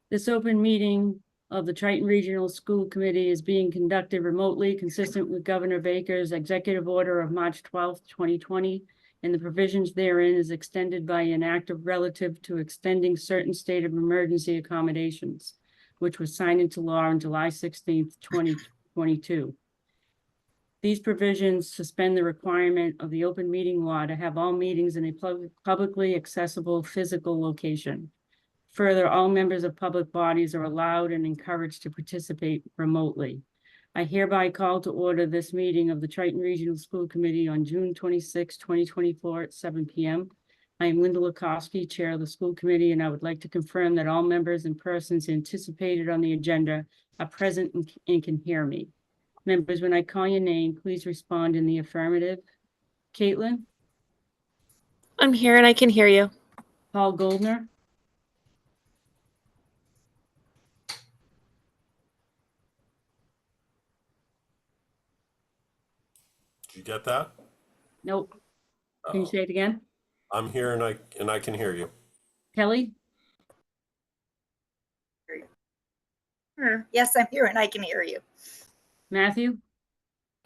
This open meeting of the Triton Regional School Committee is being conducted remotely, consistent with Governor Baker's executive order of March 12th, 2020, and the provisions therein is extended by an act of relative to extending certain state of emergency accommodations, which was signed into law on July 16th, 2022. These provisions suspend the requirement of the open meeting law to have all meetings in a publicly accessible physical location. Further, all members of public bodies are allowed and encouraged to participate remotely. I hereby call to order this meeting of the Triton Regional School Committee on June 26, 2024 at 7 p.m. I am Linda Lukowski, Chair of the School Committee, and I would like to confirm that all members and persons anticipated on the agenda are present and can hear me. Members, when I call your name, please respond in the affirmative. Caitlin? I'm here and I can hear you. Paul Goldner? Did you get that? Nope. Can you say it again? I'm here and I can hear you. Kelly? Yes, I'm here and I can hear you. Matthew?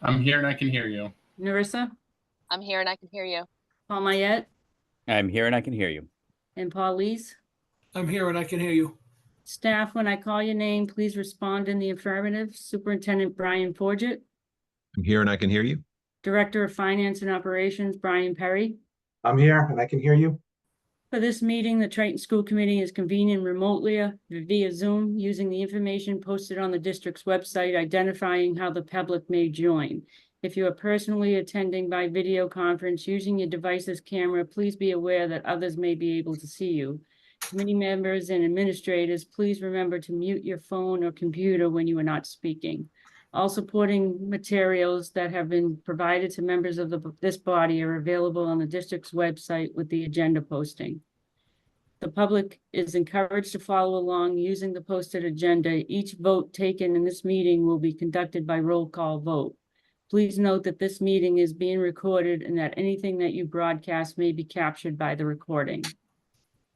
I'm here and I can hear you. Narissa? I'm here and I can hear you. Paul Mayette? I'm here and I can hear you. And Paul Lees? I'm here and I can hear you. Staff, when I call your name, please respond in the affirmative. Superintendent Brian Forget. I'm here and I can hear you. Director of Finance and Operations, Brian Perry. I'm here and I can hear you. For this meeting, the Triton School Committee is convening remotely via Zoom using the information posted on the district's website identifying how the public may join. If you are personally attending by video conference using your device's camera, please be aware that others may be able to see you. Committee members and administrators, please remember to mute your phone or computer when you are not speaking. All supporting materials that have been provided to members of this body are available on the district's website with the agenda posting. The public is encouraged to follow along using the posted agenda. Each vote taken in this meeting will be conducted by roll call vote. Please note that this meeting is being recorded and that anything that you broadcast may be captured by the recording.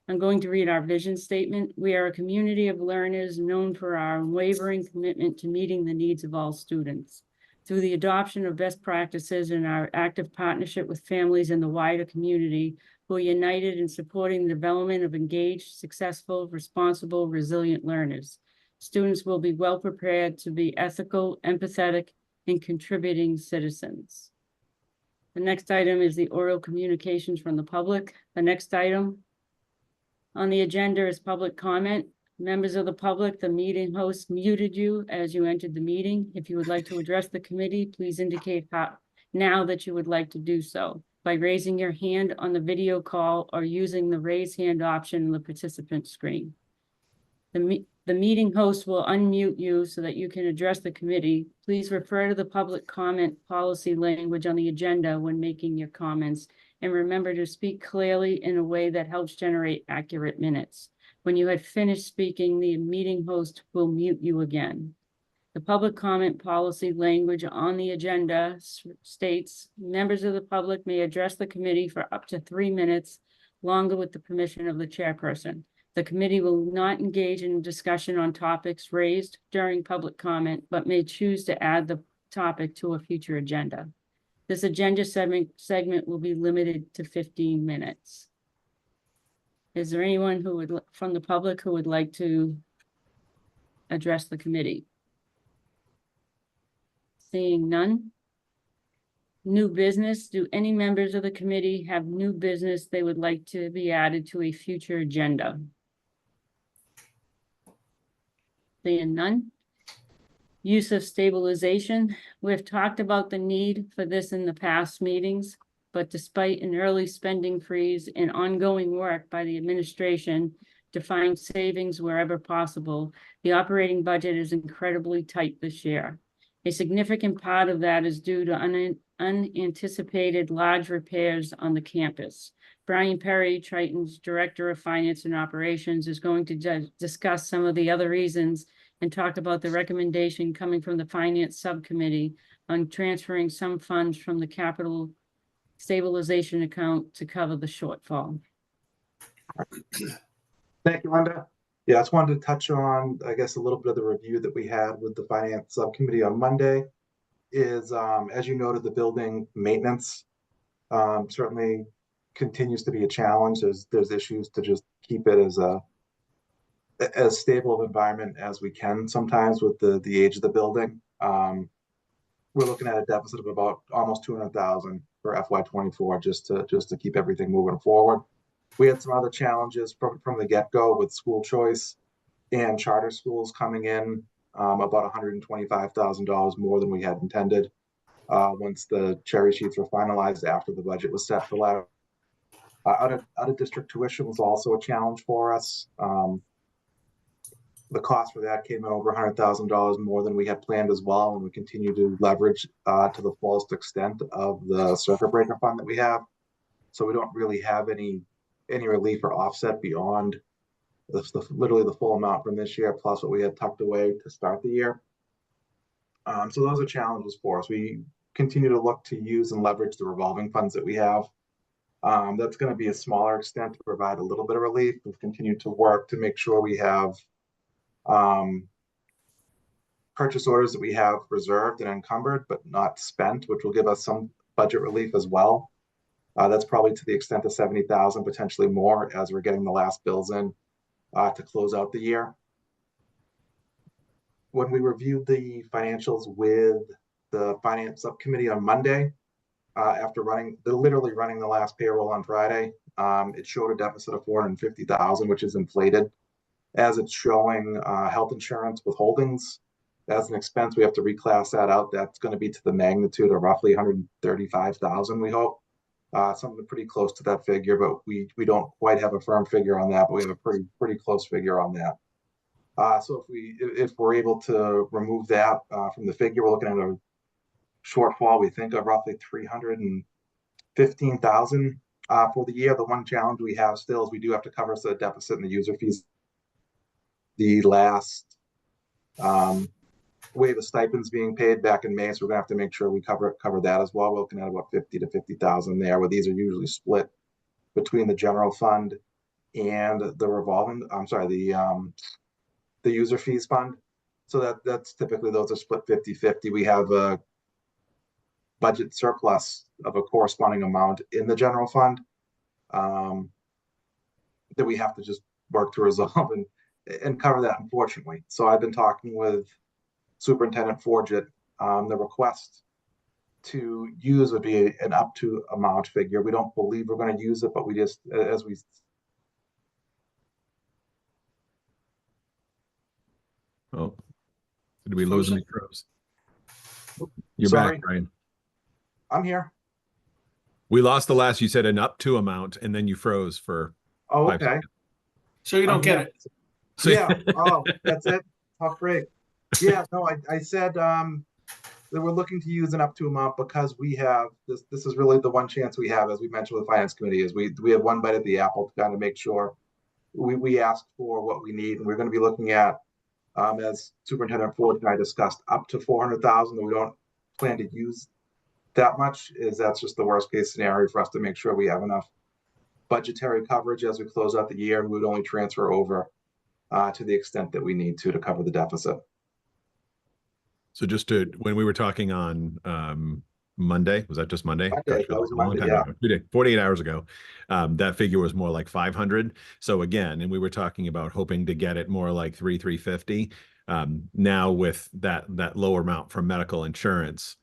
I'm going to read our vision statement. We are a community of learners known for our unwavering commitment to meeting the needs of all students. Through the adoption of best practices and our active partnership with families in the wider community, we're united in supporting the development of engaged, successful, responsible, resilient learners. Students will be well prepared to be ethical, empathetic, and contributing citizens. The next item is the oral communications from the public. The next item on the agenda is public comment. Members of the public, the meeting host muted you as you entered the meeting. If you would like to address the committee, please indicate now that you would like to do so by raising your hand on the video call or using the raise hand option in the participant screen. The meeting host will unmute you so that you can address the committee. Please refer to the public comment policy language on the agenda when making your comments, and remember to speak clearly in a way that helps generate accurate minutes. When you have finished speaking, the meeting host will mute you again. The public comment policy language on the agenda states members of the public may address the committee for up to 3 minutes longer with the permission of the chairperson. The committee will not engage in discussion on topics raised during public comment, but may choose to add the topic to a future agenda. This agenda segment will be limited to 15 minutes. Is there anyone who would, from the public, who would like to address the committee? Seeing none. New business. Do any members of the committee have new business they would like to be added to a future agenda? Seeing none. Use of stabilization. We've talked about the need for this in the past meetings, but despite an early spending freeze and ongoing work by the administration to find savings wherever possible, the operating budget is incredibly tight this year. A significant part of that is due to unanticipated large repairs on the campus. Brian Perry, Triton's Director of Finance and Operations, is going to discuss some of the other reasons and talk about the recommendation coming from the Finance Subcommittee on transferring some funds from the capital stabilization account to cover the shortfall. Thank you, Linda. Yeah, I just wanted to touch on, I guess, a little bit of the review that we had with the finance subcommittee on Monday is, as you noted, the building maintenance certainly continues to be a challenge. There's issues to just keep it as stable of environment as we can sometimes with the age of the building. We're looking at a deficit of about almost 200,000 for FY24 just to keep everything moving forward. We had some other challenges from the get-go with school choice and charter schools coming in about $125,000 more than we had intended once the cherry sheets were finalized after the budget was set for last. Out of district tuition was also a challenge for us. The cost for that came in over $100,000 more than we had planned as well, and we continue to leverage to the fullest extent of the circuit breaker fund that we have. So we don't really have any relief or offset beyond literally the full amount from this year plus what we had tucked away to start the year. So those are challenges for us. We continue to look to use and leverage the revolving funds that we have. That's going to be a smaller extent to provide a little bit of relief. We've continued to work to make sure we have purchase orders that we have reserved and encumbered but not spent, which will give us some budget relief as well. That's probably to the extent of 70,000, potentially more, as we're getting the last bills in to close out the year. When we reviewed the financials with the finance subcommittee on Monday, after literally running the last payroll on Friday, it showed a deficit of 450,000, which is inflated. As it's showing health insurance withholdings as an expense, we have to reclass that out. That's going to be to the magnitude of roughly 135,000, we hope. Something pretty close to that figure, but we don't quite have a firm figure on that, but we have a pretty close figure on that. So if we're able to remove that from the figure, we're looking at a shortfall, we think, of roughly 315,000 for the year. The one challenge we have still is we do have to cover the deficit in the user fees. The last wave of stipends being paid back in May, so we're gonna have to make sure we cover that as well. We're looking at about 50 to 50,000 there, where these are usually split between the general fund and the revolving. The user fees fund. So that's typically those are split 50-50. We have a budget surplus of a corresponding amount in the general fund that we have to just work to resolve and cover that, unfortunately. So I've been talking with Superintendent Forget. The request to use would be an up to amount figure. We don't believe we're going to use it, but we just, as we. Oh, did we lose him? He froze. You're Sorry. back, Brian. I'm here. We lost the last, you said an up to amount, and then you froze for. Oh, 5 okay. seconds. So you don't get it. So, Yeah. Oh, that's it. Tough break. Yeah. No, I said that we're looking to use an up to amount because we have this. This is really the one chance we have, as we mentioned with the finance committee, is we have one bite at the apple to kind of make sure we ask for what we need, and we're going to be looking at, as Superintendent Ford and I discussed, up to 400,000. We don't plan to use that much. That's just the worst case scenario for us to make sure we have enough budgetary coverage as we close out the year, and we would only transfer over to the extent that we need to cover the deficit. So just when we were talking on Monday, was that just Monday? Monday, that was Monday, yeah. 48 hours ago, that figure was more like 500. So again, and we were talking about hoping to get it more like 350. Now with that lower amount from medical insurance,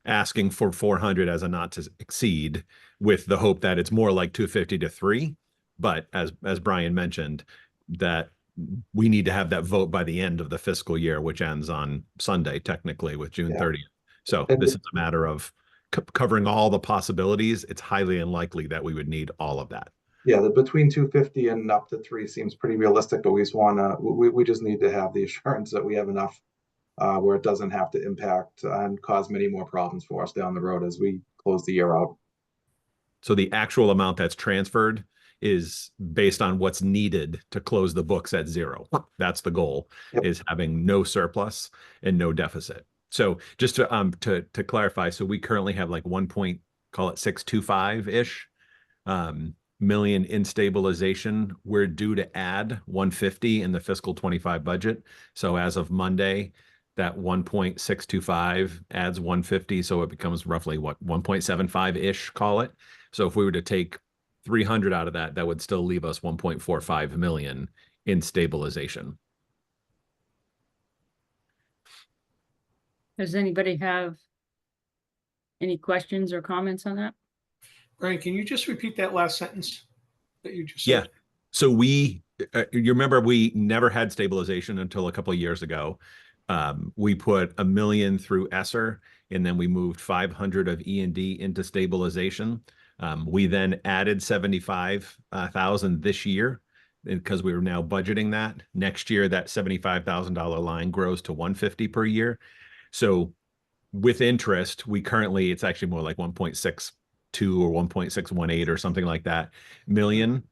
asking for 400 as a not to exceed, with the hope that it's more like 250 to 3. But as Brian mentioned, that we need to have that vote by the end of the fiscal year, which ends on Sunday, technically, with June 30th. So this is a matter of covering all the possibilities. It's highly unlikely that we would need all of that. Yeah, between 250 and up to 3 seems pretty realistic, but we just need to have the assurance that we have enough where it doesn't have to impact and cause many more problems for us down the road as we close the year out. So the actual amount that's transferred is based on what's needed to close the books at 0. That's the goal, is having no surplus and no deficit. So just to clarify, so we currently have like 1.625-ish million in stabilization. We're due to add 150 in the fiscal 25 budget. So as of Monday, that 1.625 adds 150. So it becomes roughly what, 1.75-ish, call it. So if we were to take 300 out of that, that would still leave us 1.45 million in stabilization. Does anybody have any questions or comments on that? Brian, can you just repeat that last sentence that you just Yeah. said? So you remember we never had stabilization until a couple of years ago. We put $1 million through ESSER, and then we moved 500 of E&D into stabilization. We then added 75,000 this year because we were now budgeting that. Next year, that $75,000 line grows to 150 per year. So with interest, it's actually more like 1.62 or 1.618 or something like that million.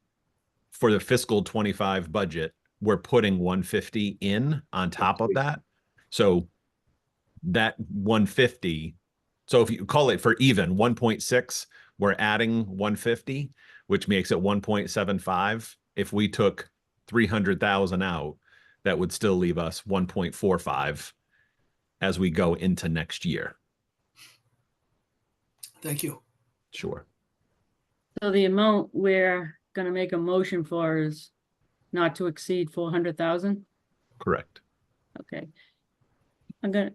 For the fiscal 25 budget, we're putting 150 in on top of that. So that 150, so if you call it for even 1.6, we're adding 150, which makes it 1.75. If we took 300,000 out, that would still leave us 1.45 as we go into next year. Thank you. Sure. So the amount we're gonna make a motion for is not to exceed 400,000? Correct. Okay. I'm gonna,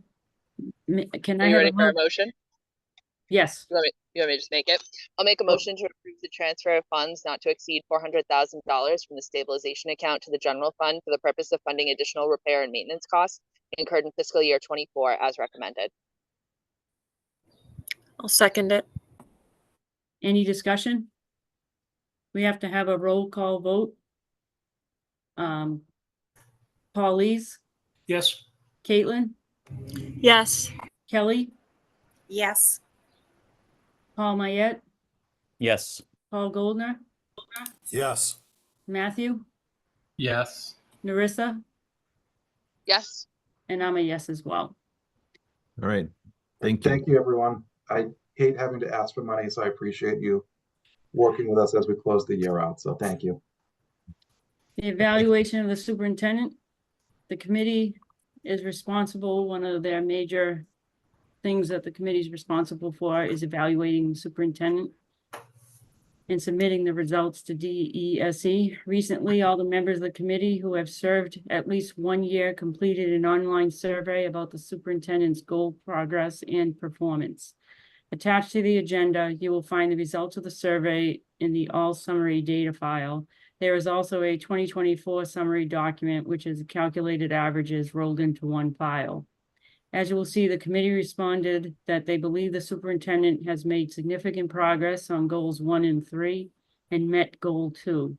can Are I you have ready a for a mo- motion? Yes, You want me to just make it? I'll make a motion to approve the transfer of funds not to exceed $400,000 from the stabilization account to the general fund for the purpose of funding additional repair and maintenance costs incurred in fiscal year 24 as recommended. I'll second it. any discussion? We have to have a roll call vote. Paulies, Yes. Caitlin, Yes. Kelly, Yes. Paul Mayette, Yes. Paul Goldner, Yes. Matthew, Yes. Narissa, Yes. and I'm a yes as well. All right. Thank you. Thank you, everyone. I hate having to ask for money, so I appreciate you working with us as we close the year out. So thank you. The evaluation of the superintendent. The committee is responsible, one of their major things that the committee is responsible for is evaluating the superintendent and submitting the results to DESE. Recently, all the members of the committee who have served at least 1 year completed an online survey about the superintendent's goal, progress, and performance. Attached to the agenda, you will find the results of the survey in the all summary data file. There is also a 2024 summary document, which is calculated averages rolled into one file. As you will see, the committee responded that they believe the superintendent has made significant progress on goals 1 and 3 and met goal 2.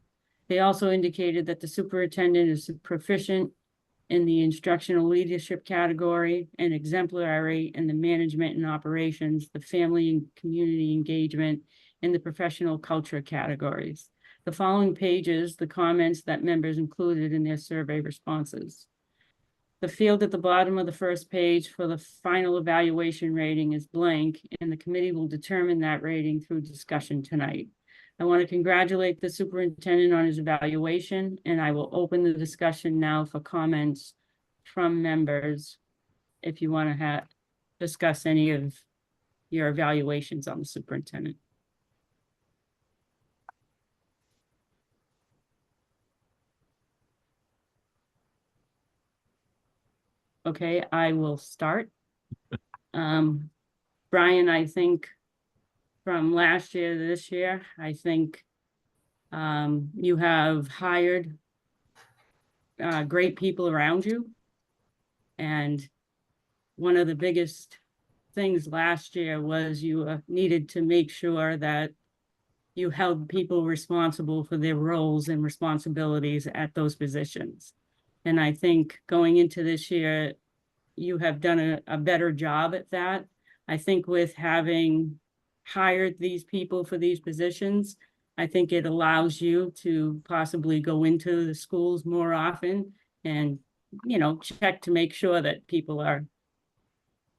They also indicated that the superintendent is proficient in the instructional leadership category and exemplary in the management and operations, the family and community engagement, and the professional culture categories. The following pages, the comments that members included in their survey responses. The field at the bottom of the first page for the final evaluation rating is blank, and the committee will determine that rating through discussion tonight. I want to congratulate the superintendent on his evaluation, and I will open the discussion now for comments from members if you want to discuss any of your evaluations on the superintendent. Okay, I will start. Brian, I think from last year to this year, I think you have hired great people around you. And one of the biggest things last year was you needed to make sure that you held people responsible for their roles and responsibilities at those positions. And I think going into this year, you have done a better job at that. I think with having hired these people for these positions, I think it allows you to possibly go into the schools more often and, you know, check to make sure that people are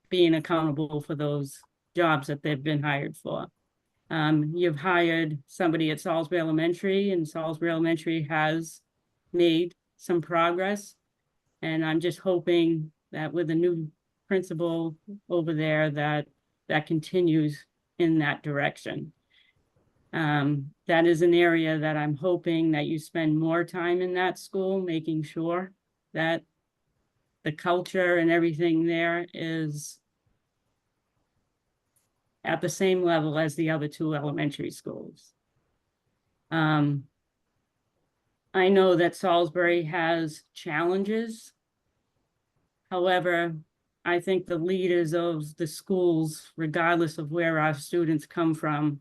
being accountable for those jobs that they've been hired for. You've hired somebody at Salisbury Elementary, and Salisbury Elementary has made some progress. And I'm just hoping that with the new principal over there, that continues in that direction. That is an area that I'm hoping that you spend more time in that school, making sure that the culture and everything there is at the same level as the other two elementary schools. I know that Salisbury has challenges. However, I think the leaders of the schools, regardless of where our students come from,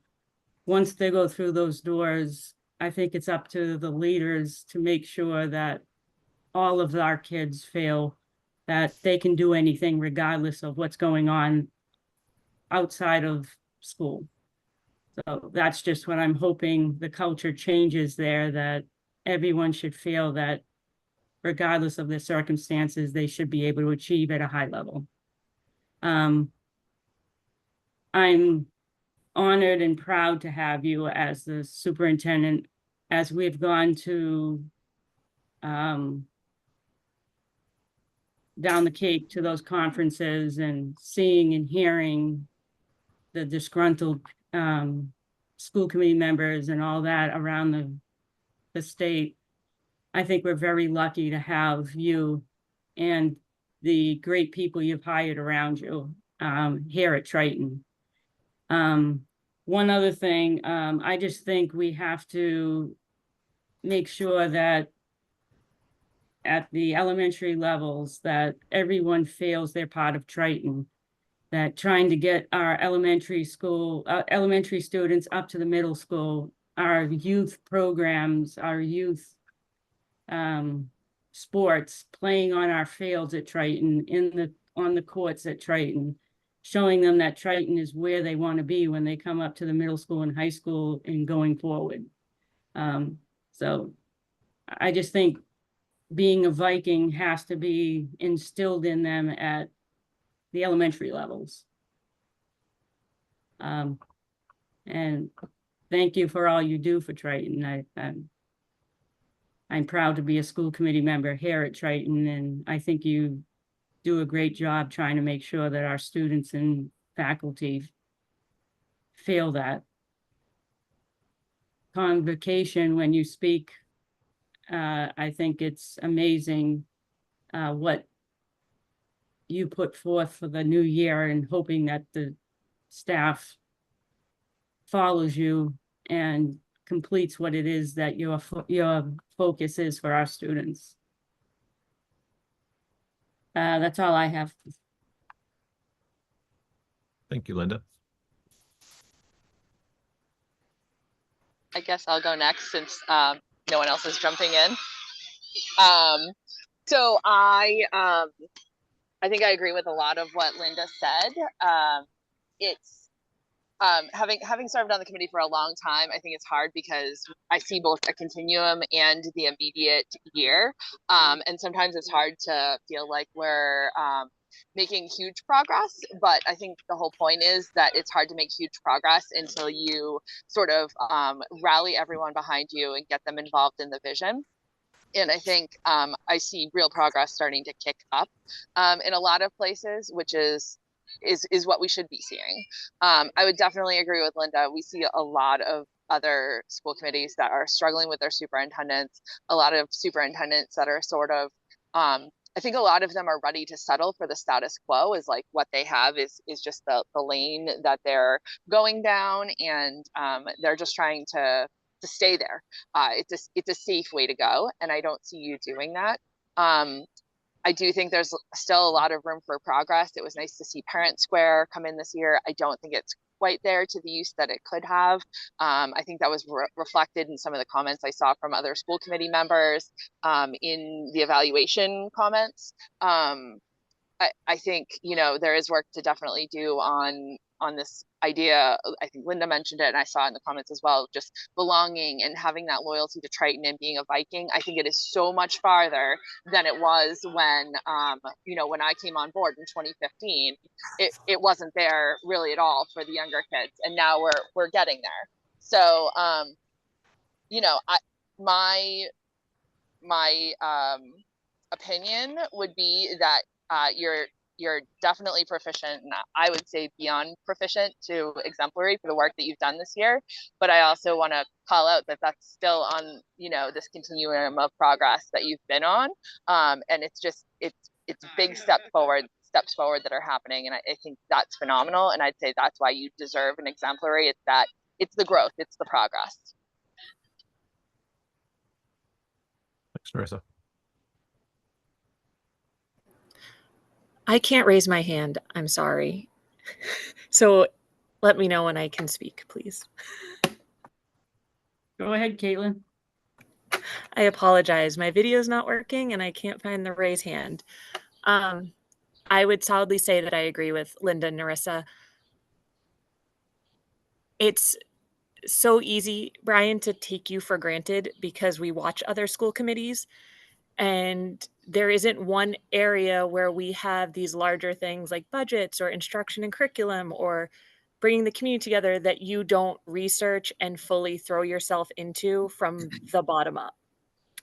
once they go through those doors, I think it's up to the leaders to make sure that all of our kids feel that they can do anything regardless of what's going on outside of school. So that's just what I'm hoping the culture changes there, that everyone should feel that regardless of their circumstances, they should be able to achieve at a high level. I'm honored and proud to have you as the superintendent, as we've gone to down the Cape to those conferences and seeing and hearing the disgruntled school committee members and all that around the state. I think we're very lucky to have you and the great people you've hired around you here at Triton. One other thing, I just think we have to make sure that at the elementary levels that everyone feels they're part of Triton, that trying to get our elementary students up to the middle school, our youth programs, our youth sports, playing on our fields at Triton, on the courts at Triton, showing them that Triton is where they want to be when they come up to the middle school and high school and going forward. So I just think being a Viking has to be instilled in them at the elementary levels. And thank you for all you do for Triton. I'm proud to be a school committee member here at Triton, and I think you do a great job trying to make sure that our students and faculty feel that. Convocation, when you speak, I think it's amazing what you put forth for the new year, and hoping that the staff follows you and completes what it is that your focus is for our students. That's all I have. Thank you, Linda. I guess I'll go next since no one else is jumping in. So I think I agree with a lot of what Linda said. It's having served on the committee for a long time, I think it's hard because I see both a continuum and the immediate year. And sometimes it's hard to feel like we're making huge progress, but I think the whole point is that it's hard to make huge progress until you sort of rally everyone behind you and get them involved in the vision. And I think I see real progress starting to kick up in a lot of places, which is what we should be seeing. I would definitely agree with Linda. We see a lot of other school committees that are struggling with their superintendents, a lot of superintendents that are sort of, I think a lot of them are ready to settle for the status quo, is like what they have is just the lane that they're going down, and they're just trying to stay there. It's a safe way to go, and I don't see you doing that. I do think there's still a lot of room for progress. It was nice to see Parent Square come in this year. I don't think it's quite there to the use that it could have. I think that was reflected in some of the comments I saw from other school committee members in the evaluation comments. I think, you know, there is work to definitely do on this idea. I think Linda mentioned it and I saw it in the comments as well, just belonging and having that loyalty to Triton and being a Viking. I think it is so much farther than it was when, you know, when I came on board in 2015, it wasn't there really at all for the younger kids. And now we're getting there. So, you know, my opinion would be that you're definitely proficient, and I would say beyond proficient to exemplary for the work that you've done this year. But I also want to call out that that's still on, you know, this continuum of progress that you've been on. And it's just, it's big steps forward that are happening. And I think that's phenomenal. And I'd say that's why you deserve an exemplary. It's the growth, it's the progress. Thanks, Narissa. I can't raise my hand. I'm sorry. So let me know when I can speak, please. Go ahead, Caitlin. I apologize. My video is not working and I can't find the raise hand. I would solidly say that I agree with Linda and Narissa. It's so easy, Brian, to take you for granted because we watch other school committees and there isn't one area where we have these larger things like budgets or instruction and curriculum or bringing the community together that you don't research and fully throw yourself into from the bottom up.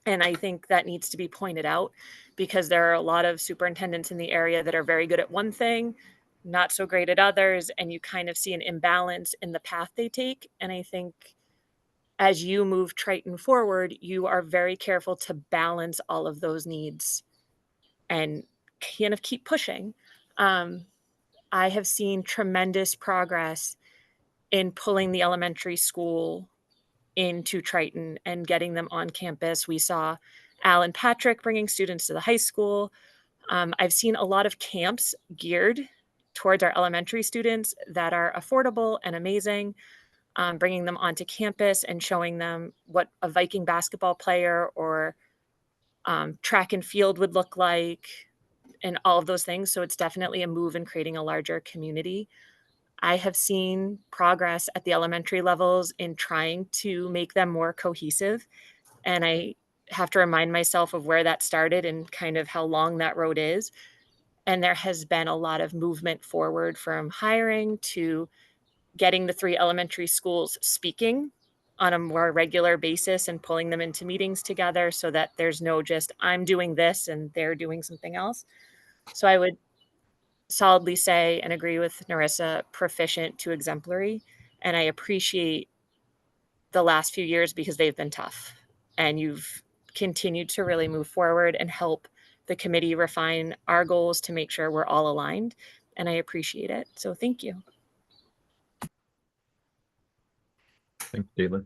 And I think that needs to be pointed out because there are a lot of superintendents in the area that are very good at one thing, not so great at others, and you kind of see an imbalance in the path they take. And I think as you move Triton forward, you are very careful to balance all of those needs and kind of keep pushing. I have seen tremendous progress in pulling the elementary school into Triton and getting them on campus. We saw Alan Patrick bringing students to the high school. I've seen a lot of camps geared towards our elementary students that are affordable and amazing. Bringing them onto campus and showing them what a Viking basketball player or track and field would look like and all of those things. So it's definitely a move in creating a larger community. I have seen progress at the elementary levels in trying to make them more cohesive. And I have to remind myself of where that started and kind of how long that road is. And there has been a lot of movement forward from hiring to getting the 3 elementary schools speaking on a more regular basis and pulling them into meetings together so that there's no just I'm doing this and they're doing something else. So I would solidly say and agree with Narissa, proficient to exemplary. And I appreciate the last few years because they've been tough and you've continued to really move forward and help the committee refine our goals to make sure we're all aligned. And I appreciate it. So thank you. Thanks, Caitlin.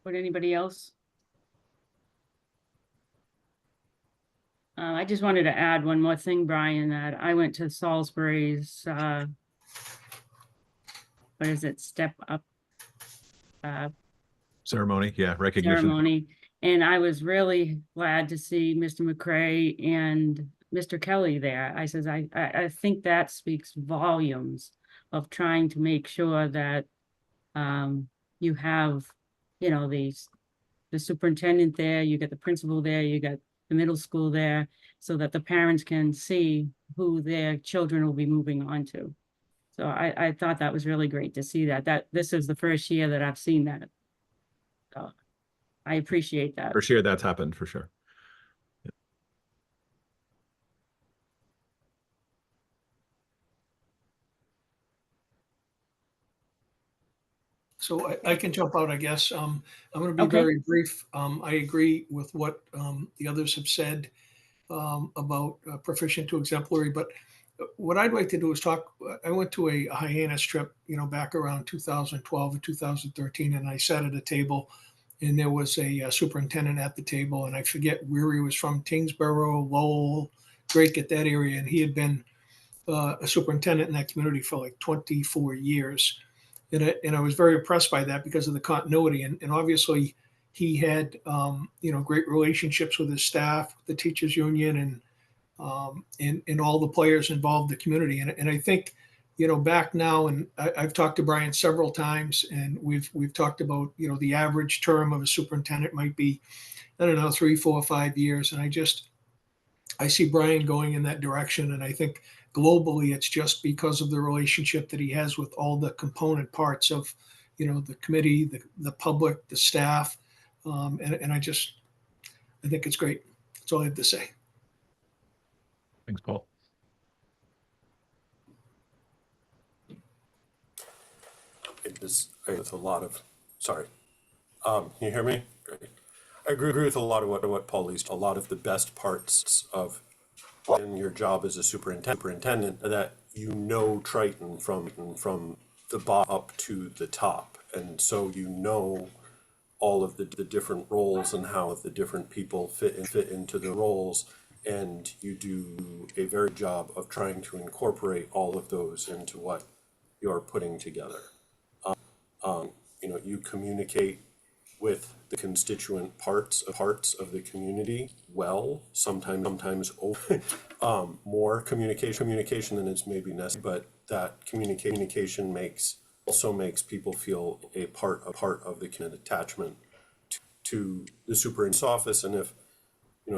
Would anybody else? I just wanted to add one more thing, Brian, that I went to Salisbury's, what is it, Step Up Ceremony, yeah, recognition. ceremony. And I was really glad to see Mr. McCray and Mr. Kelly there. I says, I think that speaks volumes of trying to make sure that you have, you know, the superintendent there, you get the principal there, you got the middle school there, so that the parents can see who their children will be moving on to. So I thought that was really great to see that this is the first year that I've seen that. So I appreciate that. For sure, that's happened, for sure. So I can jump out, I guess. I'm going to be Okay. very brief. I agree with what the others have said about proficient to exemplary. But what I'd like to do is talk. I went to a Hyannis trip, back around 2012 and 2013, and I sat at a table, and there was a superintendent at the table, and I forget where he was from, Tingsboro, Lowell, Drake, at that area, and he had been a superintendent in that community for like 24 years. And I was very impressed by that because of the continuity. And obviously, he had, great relationships with his staff, the teachers union, and all the players involved in the community. And I think, back now, and I've talked to Brian several times, and we've talked about, the average term of a superintendent might be, I don't know, 3, 4, 5 years. And I see Brian going in that direction. And I think globally, it's just because of the relationship that he has with all the component parts of, the committee, the public, the staff. And I think it's great. That's all I have to say. Thanks, Paul. With a lot of, sorry. Can you hear me? Great. I agree with a lot of what Paul leased. A lot of the best parts of in your job as a superintendent that Triton from the bottom up to the top. And so all of the different roles and how the different people fit into the roles. And you do a very good job of trying to incorporate all of those into what you're putting together. You communicate with the constituent parts of the community well, sometimes more communication than is maybe necessary, but that communication also makes people feel a part of the attachment to the superintendent's office. And if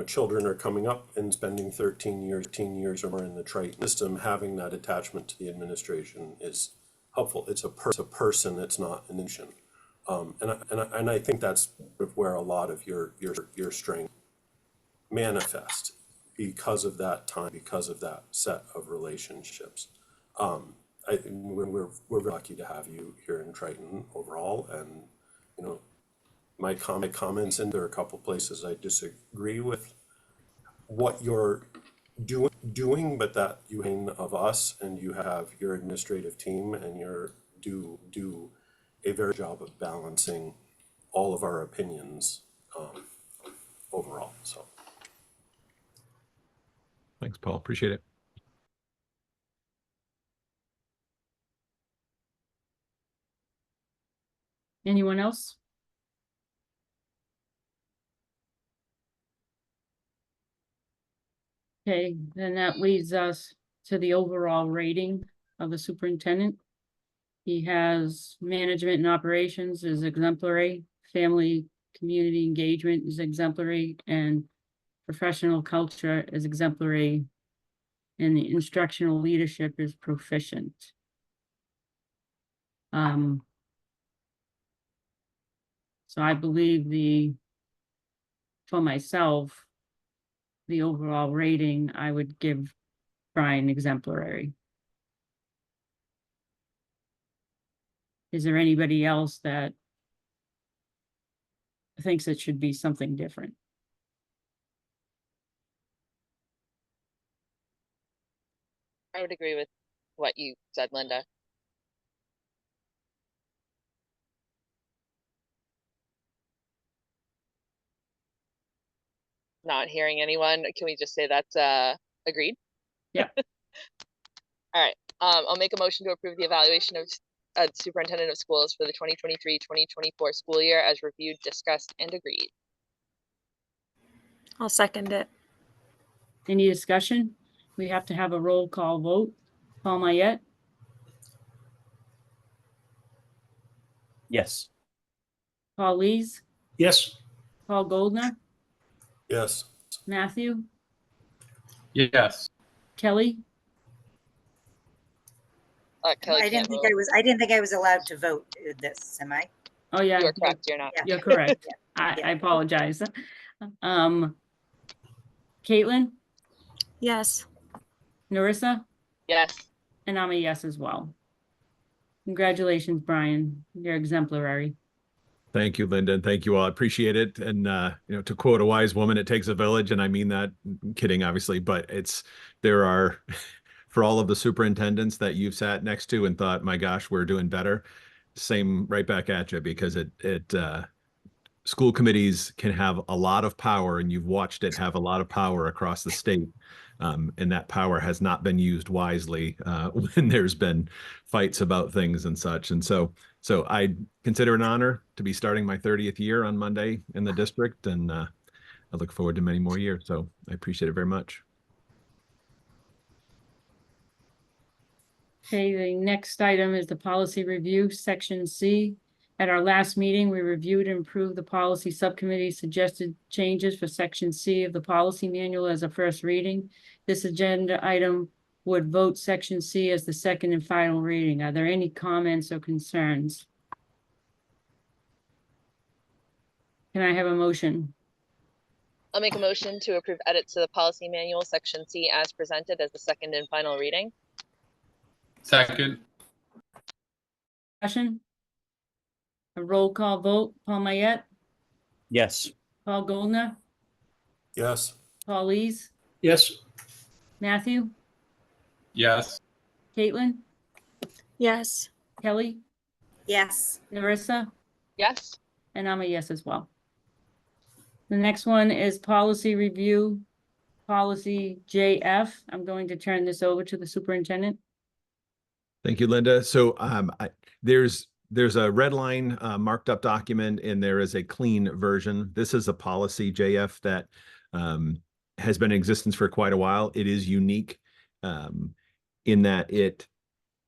children are coming up and spending 13 years or more in the Triton system, having that attachment to the administration is helpful. It's a person, it's not an institution. And I think that's where a lot of your strength manifest because of that time, because of that set of relationships. We're very lucky to have you here in Triton overall, and my comments, and there are a couple places I disagree with what you're doing, but that you hang of us, and you have your administrative team, and do a very good job of balancing all of our opinions overall. So Thanks, Paul. Appreciate it. Anyone else? Okay, then that leads us to the overall rating of the superintendent. He has management and operations is exemplary, family community engagement is exemplary, and professional culture is exemplary, and the instructional leadership is proficient. So I believe for myself, the overall rating, I would give Brian exemplary. Is there anybody else that thinks it should be something different? I would agree with what you said, Linda. Not hearing anyone, can we just say that's agreed? Yeah. All right. I'll make a motion to approve the evaluation of superintendent of schools for the 2023-2024 school year as reviewed, discussed, and agreed. I'll second it. Any discussion? We have to have a roll call vote. Paul Mayette, Yes. Paul Lees, Yes. Paul Goldner, yes. Matthew, Yes. Kelly, Kelly I can't didn't think vote. I didn't think I was allowed to vote this, am I? oh yeah, You are correct, you're not. Yeah. you're correct. Yeah. I apologize. Caitlin, Yes. Narissa, Yes. and I'm a yes as well. Congratulations, Brian. You're exemplary. Thank you, Linda, and thank you all. I appreciate it. And to quote a wise woman, it takes a village, and I mean that, kidding, obviously, but there are for all of the superintendents that you've sat next to and thought, my gosh, we're doing better. Same right back at you, because school committees can have a lot of power, and you've watched it have a lot of power across the state. And that power has not been used wisely when there's been fights about things and such. And so I consider it an honor to be starting my 30th year on Monday in the district, and I look forward to many more years. So I appreciate it very much. Okay, the next item is the policy review, section C. At our last meeting, we reviewed and approved the policy subcommittee's suggested changes for section C of the policy manual as a first reading. This agenda item would vote section C as the second and final reading. Are there any comments or concerns? Can I have a motion? I'll make a motion to approve edits to the policy manual, section C, as presented as the second and final reading. Second. Discussion? A roll call vote. Paul Mayette, Yes. Paul Goldner, Yes. Paul Ease, Yes. Matthew, Yes. Caitlin, Yes. Kelly, Yes. Narissa, Yes. and I'm a yes as well. The next one is policy review, policy JF. I'm going to turn this over to the superintendent. Thank you, Linda. So there's a red line marked up document, and there is a clean version. This is a policy JF that has been in existence for quite a while. It is unique in that it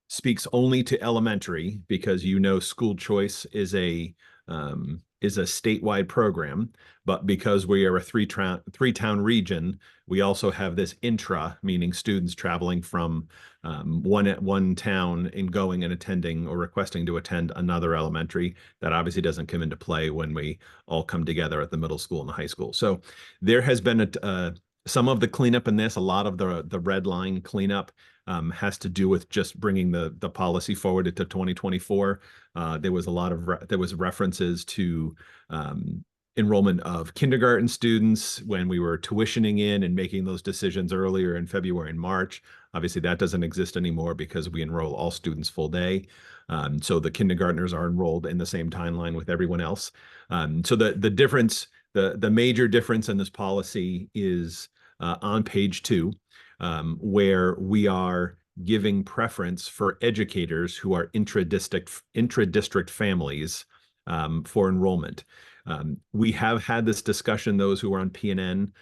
speaks only to elementary, because school choice is a statewide program, but because we are a three-town region, we also have this intra, meaning students traveling from one town and going and attending or requesting to attend another elementary. That obviously doesn't come into play when we all come together at the middle school and the high school. So there has been some of the cleanup in this. A lot of the red line cleanup has to do with just bringing the policy forward to 2024. There was references to enrollment of kindergarten students when we were tuitioning in and making those decisions earlier in February and March. Obviously, that doesn't exist anymore because we enroll all students full day. So the kindergartners are enrolled in the same timeline with everyone else. So the difference, the major difference in this policy is on page 2, where we are giving preference for educators who are intra-district families for enrollment. We have had this discussion, those who are on PNN.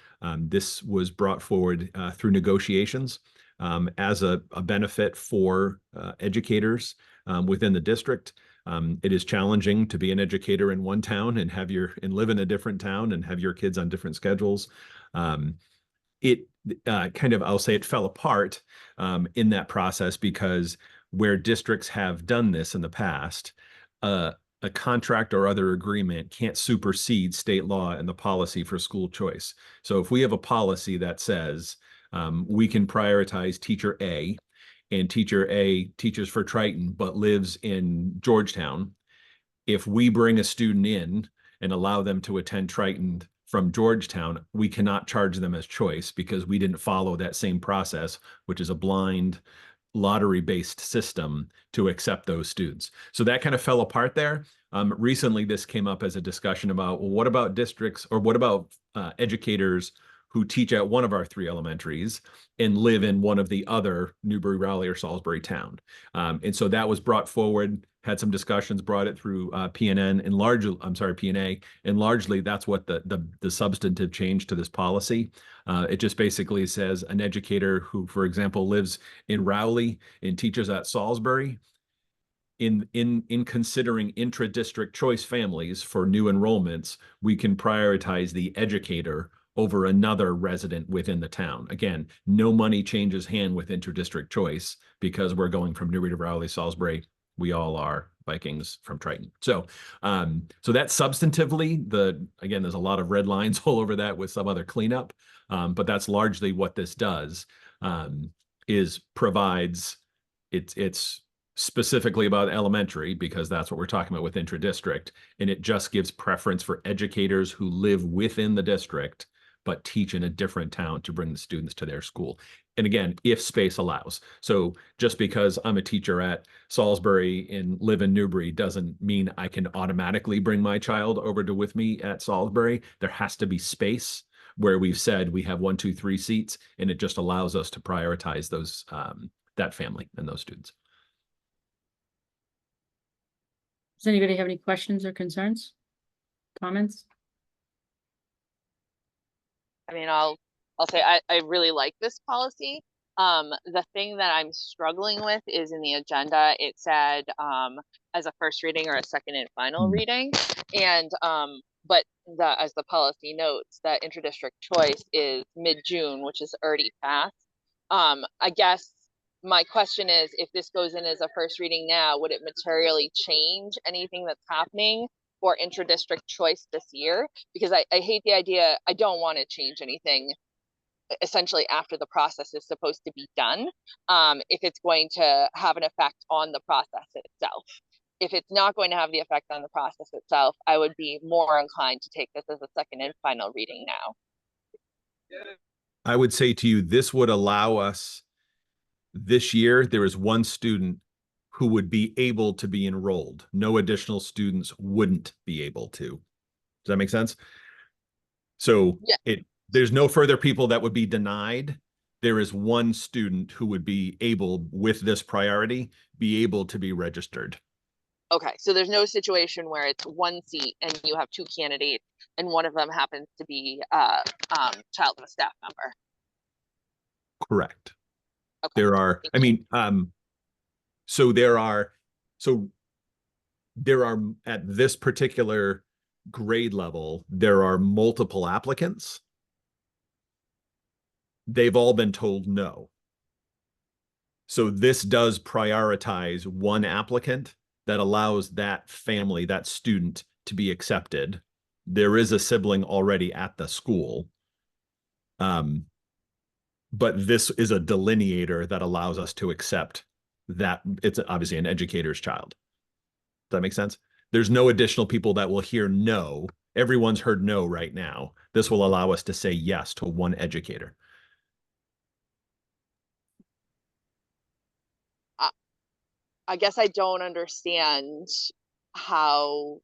This was brought forward through negotiations as a benefit for educators within the district. It is challenging to be an educator in one town and live in a different town and have your kids on different schedules. I'll say it fell apart in that process, because where districts have done this in the past, a contract or other agreement can't supersede state law and the policy for school choice. So if we have a policy that says we can prioritize teacher A, and teacher A teaches for Triton but lives in Georgetown, if we bring a student in and allow them to attend Triton from Georgetown, we cannot charge them as choice because we didn't follow that same process, which is a blind lottery-based system to accept those students. So that kind of fell apart there. Recently, this came up as a discussion about, well, what about districts, or what about educators who teach at one of our 3 elementaries and live in one of the other Newbury, Raleigh, or Salisbury town? And so that was brought forward, had some discussions, brought it through PNA, and largely that's what the substantive change to this policy. It just basically says an educator who, for example, lives in Rowley and teaches at Salisbury, in considering intra-district choice families for new enrollments, we can prioritize the educator over another resident within the town. Again, no money changes hand with inter-district choice because we're going from Newbury to Raleigh, Salisbury. We all are Vikings from Triton. So that's substantively again, there's a lot of red lines all over that with some other cleanup, but that's largely what this does, is provides, it's specifically about elementary because that's what we're talking about with intra-district, and it just gives preference for educators who live within the district but teach in a different town to bring the students to their school. And again, if space allows. So just because I'm a teacher at Salisbury and live in Newbury doesn't mean I can automatically bring my child over to with me at Salisbury. There has to be space where we've said we have 1, 2, 3 seats, and it just allows us to prioritize those, that family and those students. Does anybody have any questions or concerns? Comments? I mean, I'll say I really like this policy. The thing that I'm struggling with is in the agenda, it said as a first reading or a second and final reading. And but as the policy notes, that inter-district choice is mid-June, which is already passed. I guess my question is, if this goes in as a first reading now, would it materially change anything that's happening for intra-district choice this year? Because I hate the idea, I don't want to change anything essentially after the process is supposed to be done, if it's going to have an effect on the process itself. If it's not going to have the effect on the process itself, I would be more inclined to take this as a second and final reading now. I would say to you, this would allow us, this year, there is one student who would be able to be enrolled. No additional students wouldn't be able to. Does that make sense? So Yeah. There's no further people that would be denied. There is one student who would be able, with this priority, be able to be registered. Okay, so there's no situation where it's one seat and you have 2 candidates and one of them happens to be child of a staff member. Correct. Okay. There are, I mean, so there are at this particular grade level, there are multiple applicants. They've all been told no. So this does prioritize one applicant that allows that family, that student, to be accepted. There is a sibling already at the school. But this is a delineator that allows us to accept that it's obviously an educator's child. Does that make sense? There's no additional people that will hear no. Everyone's heard no right now. This will allow us to say yes to one educator. I guess I don't understand how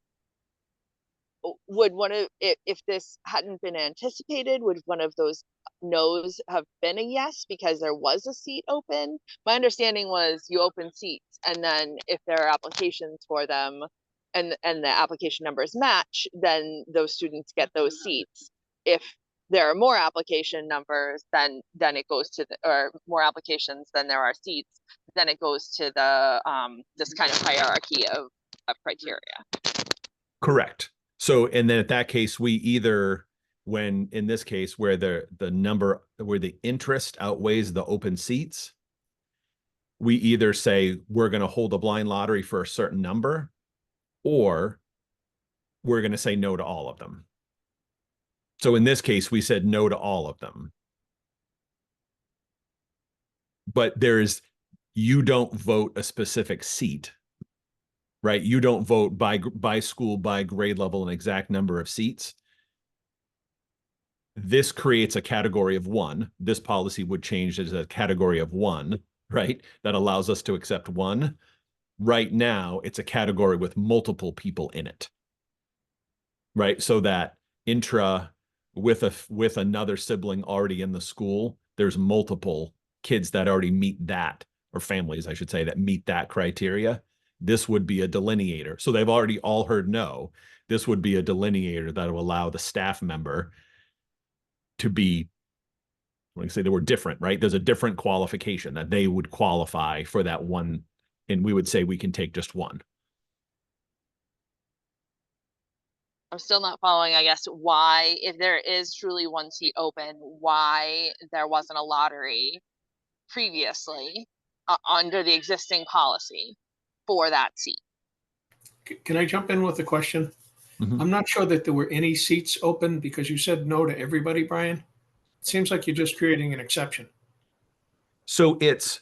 would if this hadn't been anticipated, would one of those no's have been a yes because there was a seat open? My understanding was you open seats and then if there are applications for them and the application numbers match, then those students get those seats. If there are more application numbers, then it goes to or more applications than there are seats, then it goes to the this kind of hierarchy of criteria. Correct. So, and then at that case, we either, when in this case where the number, where the interest outweighs the open seats, we either say we're going to hold a blind lottery for a certain number, or we're going to say no to all of them. So in this case, we said no to all of them. But you don't vote a specific seat, right? You don't vote by school, by grade level, an exact number of seats. This creates a category of 1. This policy would change as a category of 1, right? That allows us to accept 1. Right now, it's a category with multiple people in it, right? So that with another sibling already in the school, there's multiple kids that already meet that, or families, I should say, that meet that criteria. This would be a delineator. So they've already all heard no. This would be a delineator that will allow the staff member to be, when I say the word different, right? There's a different qualification that they would qualify for that one. And we would say we can take just 1. I'm still not following, I guess, why, if there is truly 1 seat open, why there wasn't a lottery previously under the existing policy for that seat. Can I jump in with a question? Mhm. I'm not sure that there were any seats open because you said no to everybody, Brian. It seems like you're just creating an exception. So it's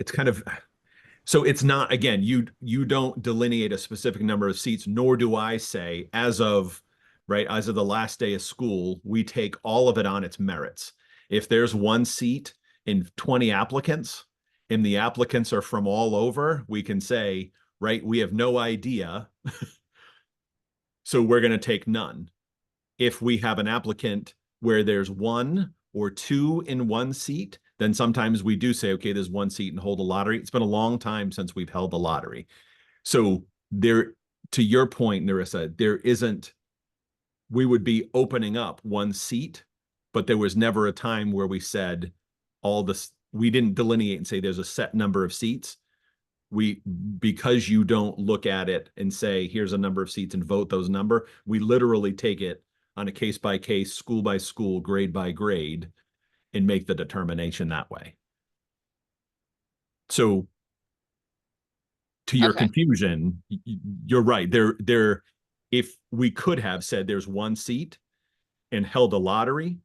kind of, so it's not, again, you don't delineate a specific number of seats, nor do I say as of the last day of school, we take all of it on its merits. If there's 1 seat in 20 applicants and the applicants are from all over, we can say, right, we have no idea So we're going to take none. If we have an applicant where there's 1 or 2 in one seat, then sometimes we do say, okay, there's 1 seat and hold a lottery. It's been a long time since we've held the lottery. So there, to your point, Narissa, there isn't, we would be opening up 1 seat, but there was never a time where we said all this, we didn't delineate and say there's a set number of seats. Because you don't look at it and say, here's a number of seats and vote those number, we literally take it on a case by case, school by school, grade by grade, and make the determination that way. So to your Okay. confusion, you're right. There, if we could have said there's 1 seat and held a lottery,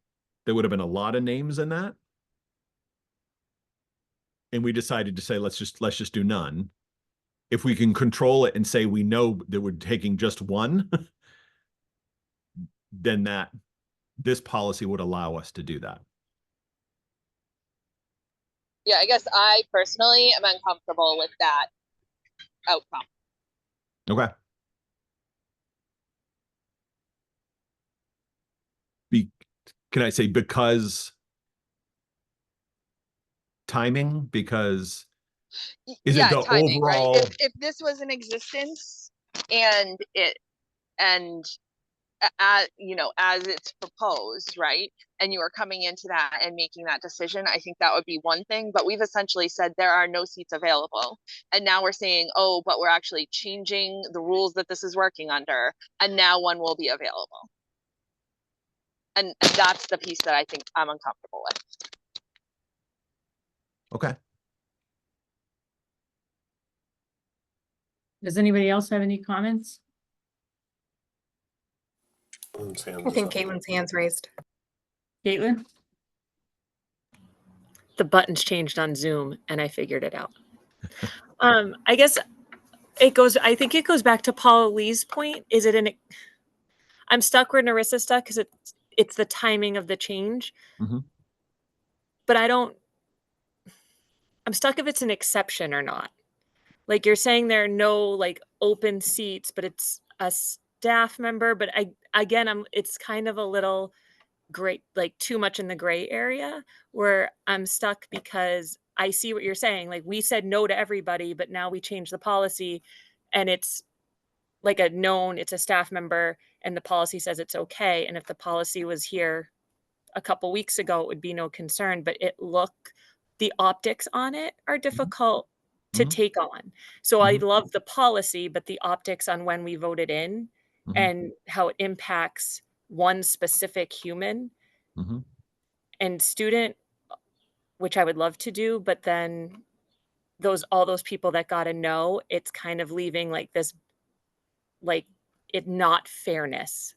there would have been a lot of names in that. And we decided to say, let's just do none. If we can control it and say we know that we're taking just 1, then this policy would allow us to do that. Yeah, I guess I personally am uncomfortable with that outcome. Okay. Can I say because timing? Because is it the Timing, overall? right? If this was in existence and as it's proposed, right? And you are coming into that and making that decision, I think that would be one thing, but we've essentially said there are no seats available. And now we're saying, oh, but we're actually changing the rules that this is working under, and now 1 will be available. And that's the piece that I think I'm uncomfortable with. Okay. Does anybody else have any comments? I I think Caitlin's hand's raised. Caitlin? The buttons changed on Zoom and I figured it out. I guess I think it goes back to Paula Lee's point. I'm stuck where Narissa's stuck because it's the timing of the change. Mhm. But I'm stuck if it's an exception or not. Like you're saying there are no like open seats, but it's a staff member. But it's kind of a little gray, like too much in the gray area where I'm stuck because I see what you're saying. Like we said no to everybody, but now we change the policy and it's like it's a staff member and the policy says it's okay. And if the policy was here a couple weeks ago, it would be no concern, but the optics on it are difficult to Mhm. take on. So I Mhm. love the policy, but the optics on when we voted in Mhm. and how it impacts one specific human Mhm. and student, which I would love to do, but then all those people that got a no, it's kind of leaving like this, like it not fairness.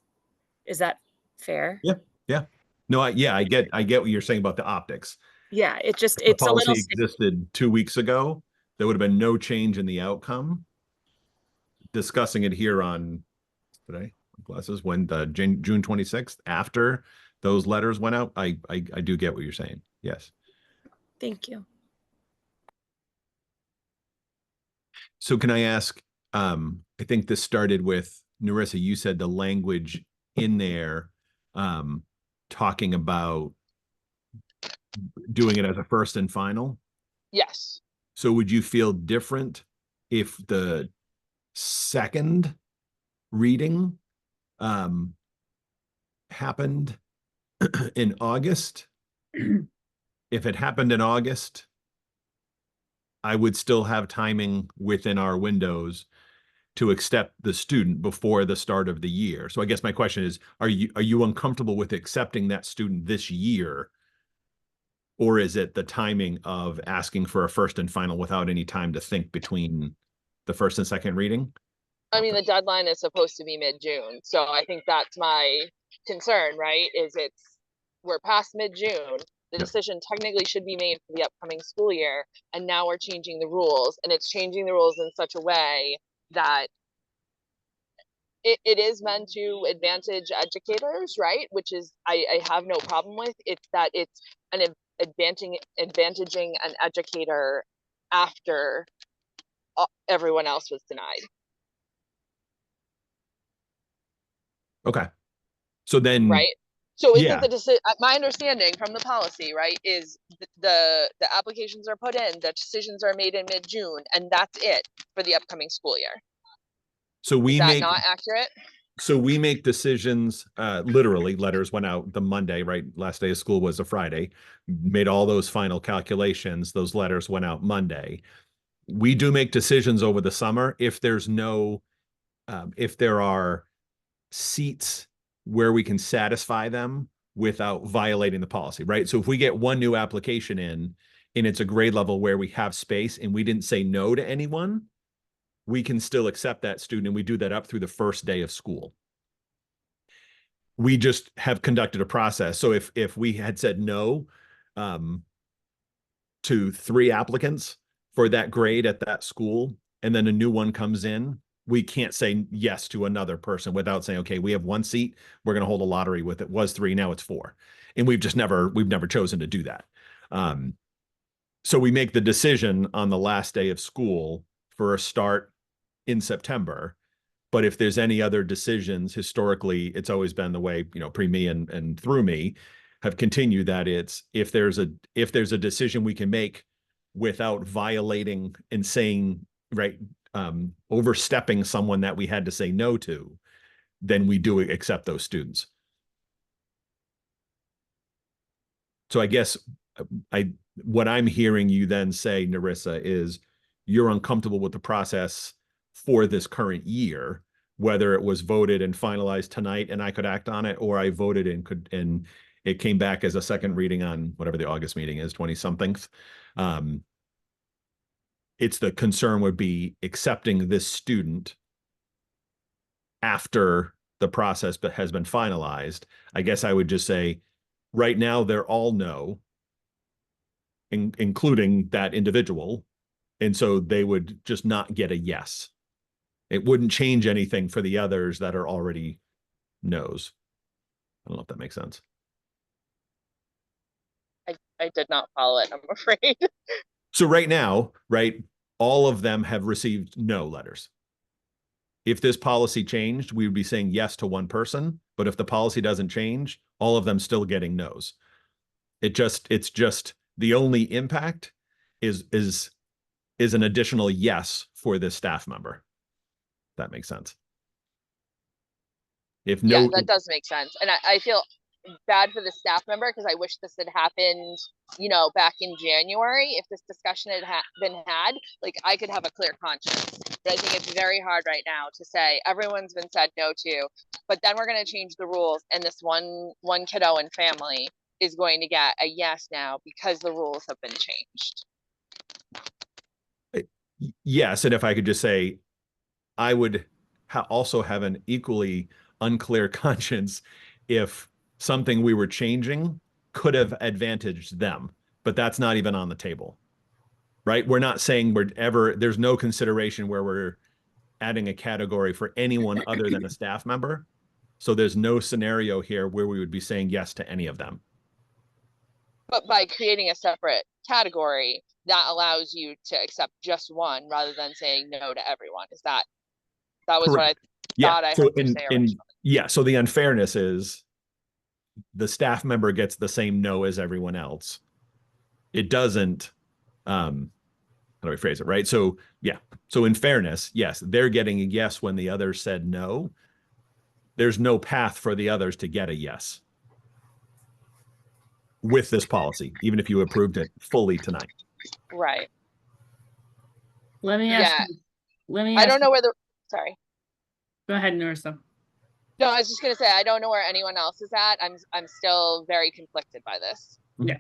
Is that fair? Yeah. Yeah. No, I get what you're saying about the optics. Yeah, If the it's a little policy existed 2 weeks ago, there would have been no change in the outcome. Discussing it here on today, glasses, when the June 26th, after those letters went out, I do get what you're saying. Yes. Thank you. So can I ask, I think this started with Narissa, you said the language in there, talking about doing it as a first and final. Yes. So would you feel different if the second reading happened in August? If it happened in August, I would still have timing within our windows to accept the student before the start of the year. So I guess my question is, are you uncomfortable with accepting that student this year? Or is it the timing of asking for a first and final without any time to think between the first and second reading? I mean, the deadline is supposed to be mid-June, so I think that's my concern, right? We're past mid-June. The Yep. decision technically should be made for the upcoming school year, and now we're changing the rules, and it's changing the rules in such a way that it is meant to advantage educators, right? Which is, I have no problem with. It's that it's an advantaging an educator after everyone else was denied. Okay. So then, right? So yeah. isn't the decision, my understanding from the policy, right, is the applications are put in, the decisions are made in mid-June, and that's it for the upcoming school year. So we Is that make, not accurate? so we make decisions, literally letters went out the Monday, right? Last day of school was a Friday, made all those final calculations. Those letters went out Monday. We do make decisions over the summer if there's no, if there are seats where we can satisfy them without violating the policy, right? So if we get one new application in and it's a grade level where we have space and we didn't say no to anyone, we can still accept that student, and we do that up through the first day of school. We just have conducted a process. So if we had said no to 3 applicants for that grade at that school, and then a new one comes in, we can't say yes to another person without saying, okay, we have 1 seat, we're going to hold a lottery with it. Was 3, now it's 4. And we've never chosen to do that. So we make the decision on the last day of school for a start in September. But if there's any other decisions, historically, it's always been the way, pre me and through me have continued, that it's, if there's a decision we can make without violating and saying, right, overstepping someone that we had to say no to, then we do accept those students. So I guess what I'm hearing you then say, Narissa, is you're uncomfortable with the process for this current year, whether it was voted and finalized tonight and I could act on it, or I voted and it came back as a second reading on whatever the August meeting is, 20-something. It's the concern would be accepting this student after the process has been finalized. I guess I would just say, right now, they're all no, including that individual. And so they would just not get a yes. It wouldn't change anything for the others that are already no's. I don't know if that makes sense. I did not follow it, I'm afraid. So right now, right, all of them have received no letters. If this policy changed, we would be saying yes to one person, but if the policy doesn't change, all of them still getting no's. It's just the only impact is an additional yes for this staff member. That makes sense. If no, Yeah, that does make sense. And I feel bad for the staff member because I wish this had happened, back in January. If this discussion had been had, like, I could have a clear conscience. But I think it's very hard right now to say everyone's been said no to, but then we're going to change the rules, and this one kiddo and family is going to get a yes now because the rules have been changed. Yes, and if I could just say, I would also have an equally unclear conscience if something we were changing could have advantaged them, but that's not even on the table, right? We're not saying there's no consideration where we're adding a category for anyone other than a staff member. So there's no scenario here where we would be saying yes to any of them. But by creating a separate category, that allows you to accept just one rather than saying no to everyone. That was Correct. what I thought I heard you say originally. Yeah, so the unfairness is the staff member gets the same no as everyone else. It doesn't, how do I phrase it, right? So yeah, so in fairness, yes, they're getting a yes when the others said no. There's no path for the others to get a yes with this policy, even if you approved it fully tonight. Right. Let me ask. Yeah. I don't know where sorry. Go ahead, Narissa. No, I was just gonna say, I don't know where anyone else is at. I'm still very conflicted by this. Yeah,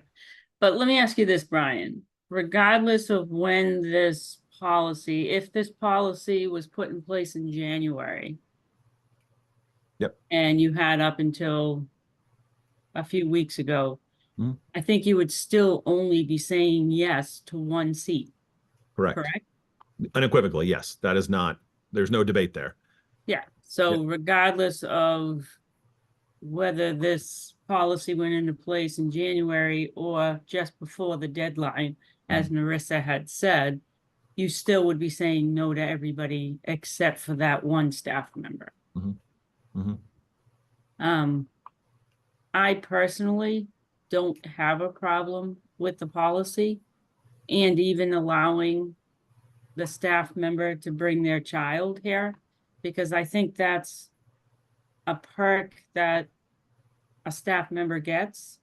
but let me ask you this, Brian. Regardless of when this policy, if this policy was put in place in January. Yep. And you had up until a few weeks ago, Mhm. I think you would still only be saying yes to 1 seat. Correct. Unequivocally, yes. That is not, there's no debate there. Yeah, so regardless of whether this policy went into place in January or just before the deadline, as Narissa had said, you still would be saying no to everybody except for that one staff member. Mm-hmm. Mm-hmm. I personally don't have a problem with the policy and even allowing the staff member to bring their child here, because I think that's a perk that a staff member gets.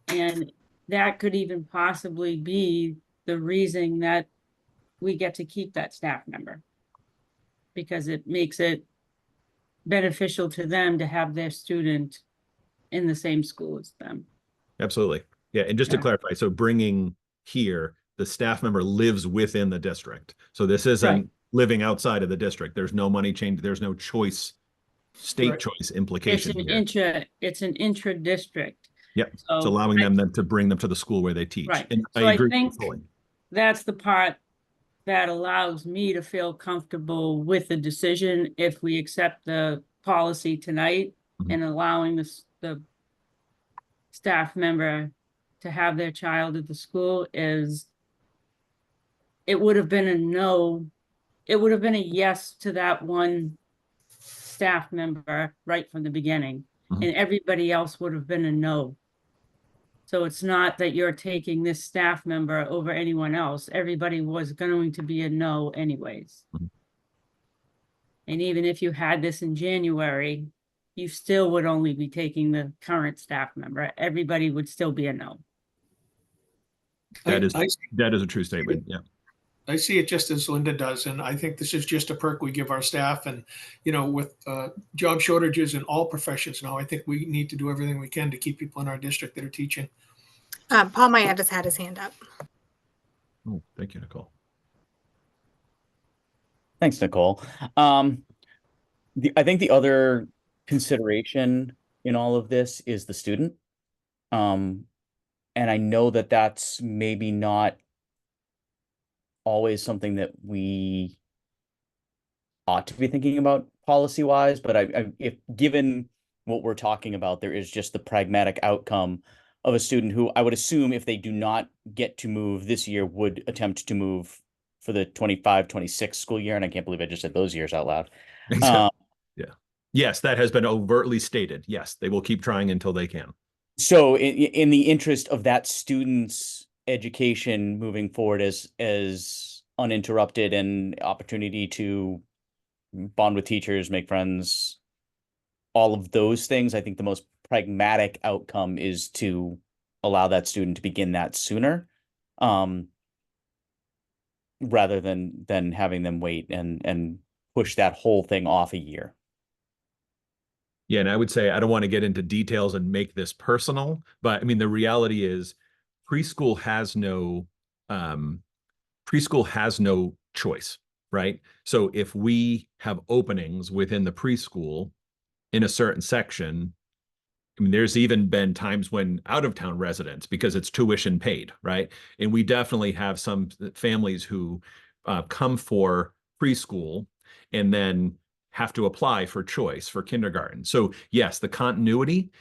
And that could even possibly be the reason that we get to keep that staff member. Because it makes it beneficial to them to have their student in the same school as them. Absolutely. Yeah. And just to Yeah. clarify, so bringing here, the staff member lives within the district. So this isn't Right. living outside of the district. There's no money change. There's no choice, state Right. choice It's implication an here. it's an intra-district. Yep. It's So allowing them then to bring them to the school where they teach. Right. And So I I agree think fully. that's the part that allows me to feel comfortable with the decision if we accept the policy tonight Mhm. and allowing the staff member to have their child at the school is it would have been a no, it would have been a yes to that one staff member right from the beginning. Mhm. And everybody else would have been a no. So it's not that you're taking this staff member over anyone else. Everybody was going to be a no anyways. Mhm. And even if you had this in January, you still would only be taking the current staff member. Everybody would still be a no. That I is a true statement. Yeah. I see it just as Linda does, and I think this is just a perk we give our staff. And with job shortages in all professions now, I think we need to do everything we can to keep people in our district that are teaching. Paul Maya just had his hand up. Oh, thank you, Nicole. Thanks, Nicole. I think the other consideration in all of this is the student. And I know that that's maybe not always something that we ought to be thinking about policy wise, but if given what we're talking about, there is just the pragmatic outcome of a student who I would assume if they do not get to move this year would attempt to move for the 25-26 school year. And I can't believe I just said those years out loud. Yeah. Yes, that has been overtly stated. Yes, they will keep trying until they can. So in the interest of that student's education moving forward as uninterrupted and opportunity to bond with teachers, make friends, all of those things, I think the most pragmatic outcome is to allow that student to begin that sooner, rather than having them wait and push that whole thing off a year. Yeah, and I would say I don't want to get into details and make this personal, but I mean the reality is preschool has no choice, right? So if we have openings within the preschool in a certain section, I mean, there's even been times when out-of-town residents, because it's tuition paid, right? And we definitely have some families who come for preschool and then have to apply for choice for kindergarten. So yes, the continuity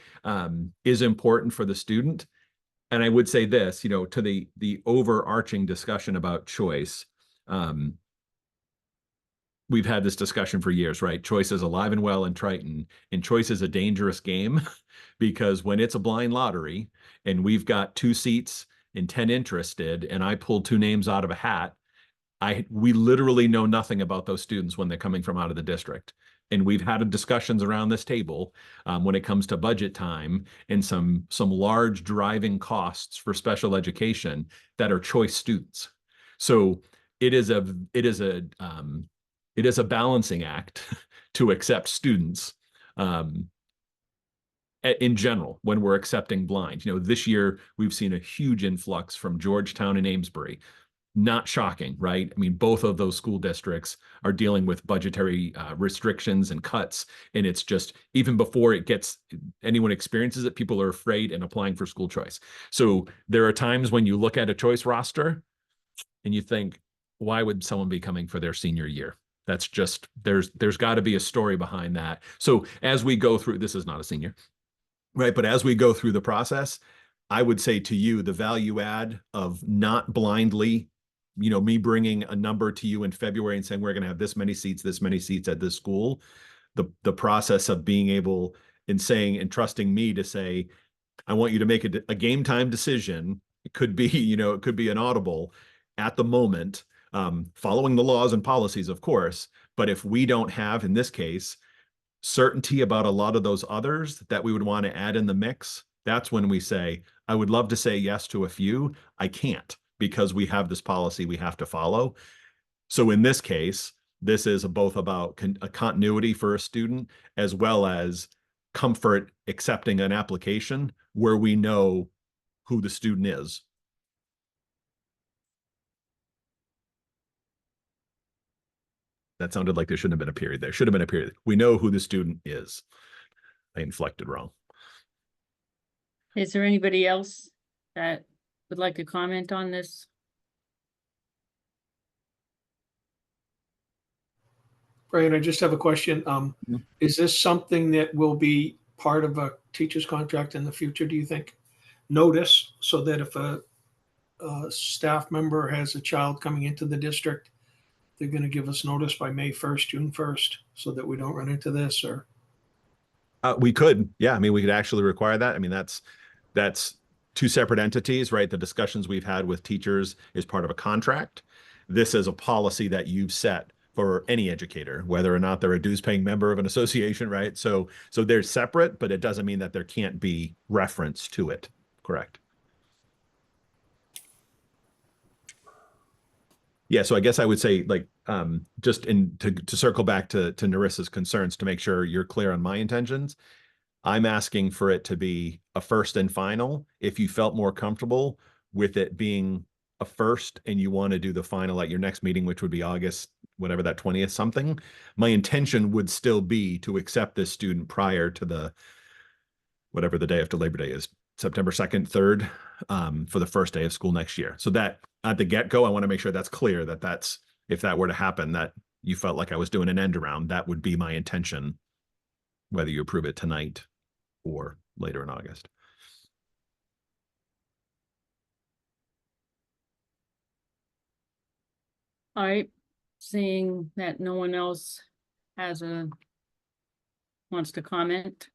is important for the student. And I would say this, to the overarching discussion about choice, we've had this discussion for years, right? Choice is alive and well in Triton, and choice is a dangerous game because when it's a blind lottery and we've got 2 seats and 10 interested, and I pulled 2 names out of a hat, we literally know nothing about those students when they're coming from out of the district. And we've had discussions around this table when it comes to budget time and some large driving costs for special education that are choice students. So it is a balancing act to accept students in general when we're accepting blind. This year we've seen a huge influx from Georgetown and Amesbury. Not shocking, right? I mean, both of those school districts are dealing with budgetary restrictions and cuts. And it's just, even before anyone experiences it, people are afraid and applying for school choice. So there are times when you look at a choice roster and you think, why would someone be coming for their senior year? That's just, there's got to be a story behind that. So as we go through, this is not a senior, right? But as we go through the process, I would say to you, the value add of not blindly, me bringing a number to you in February and saying, we're going to have this many seats at this school, the process of being able in saying and trusting me to say, I want you to make a game time decision. It could be, it could be an audible at the moment, following the laws and policies, of course. But if we don't have, in this case, certainty about a lot of those others that we would want to add in the mix, that's when we say, I would love to say yes to a few. I can't, because we have this policy we have to follow. So in this case, this is both about a continuity for a student, as well as comfort accepting an application where we know who the student is. That sounded like there shouldn't have been a period there. Should have been a period. We know who the student is. I inflected wrong. Is there anybody else that would like to comment on this? Brian, I just have a question. Is this something that will be part of a teacher's contract in the future, do you think? Notice, so that if a staff member has a child coming into the district, they're going to give us notice by May 1st, June 1st, so that we don't run into this, or? We could, yeah. I mean, we could actually require that. I mean, that's two separate entities, right? The discussions we've had with teachers is part of a contract. This is a policy that you've set for any educator, whether or not they're a dues-paying member of an association, right? So they're separate, but it doesn't mean that there can't be reference to it. Correct. Yeah, so I guess I would say, like, just to circle back to Narissa's concerns, to make sure you're clear on my intentions, I'm asking for it to be a first and final. If you felt more comfortable with it being a first and you want to do the final at your next meeting, which would be August, whatever that 20th something, my intention would still be to accept this student prior to whatever the day after Labor Day is, September 2nd, 3rd, for the first day of school next year. So that at the get-go, I want to make sure that's clear, that's, if that were to happen, that you felt like I was doing an end around, that would be my intention, whether you approve it tonight or later in August. All right, seeing that no one else wants to comment.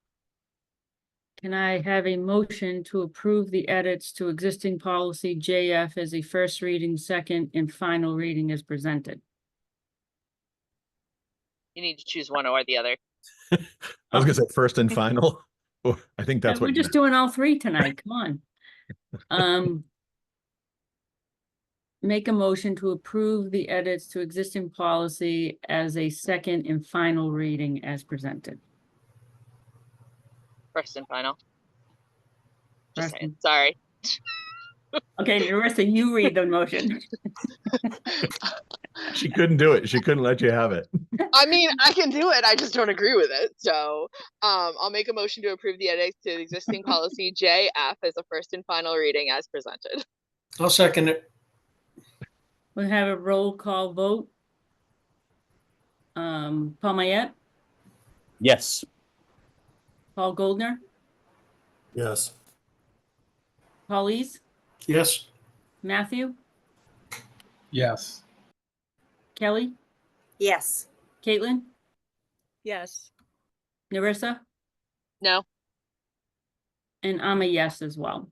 Can I have a motion to approve the edits to existing policy JF as a first reading, second, and final reading as presented? You need to choose one or the other. I was gonna say first and final. I think that's what We're just doing all three tonight, come on. Make a motion to approve the edits to existing policy as a second and final reading as presented. First and final. Just First saying, and- sorry. Okay, Narissa, you read the motion. She couldn't do it. She couldn't let you have it. I mean, I can do it. I just don't agree with it. So I'll make a motion to approve the edits to the existing policy JF as a first and final reading as presented. I'll second it. We'll have a roll call vote. Paul Mayette, Yes. Paul Goldner, Yes. Paulise, Yes. Matthew, Yes. Kelly, Yes. Caitlin, Yes. Narissa, No. and I'm a yes as well.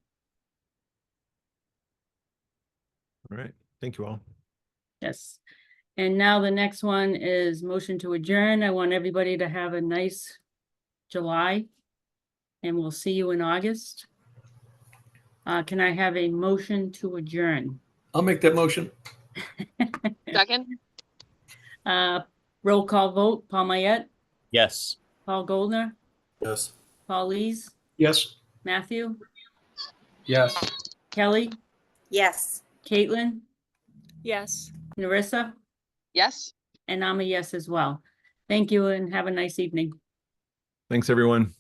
All right. Thank you all. Yes. And now the next one is motion to adjourn. I want everybody to have a nice July. And we'll see you in August. Can I have a motion to adjourn? I'll make that motion. Second? Roll call vote, Paul Mayette, Yes. Paul Goldner, Yes. Paulise, Yes. Matthew, Yes. Kelly, Yes. Caitlin, Yes. Narissa, Yes. and I'm a yes as well. Thank you and have a nice evening. Thanks, everyone.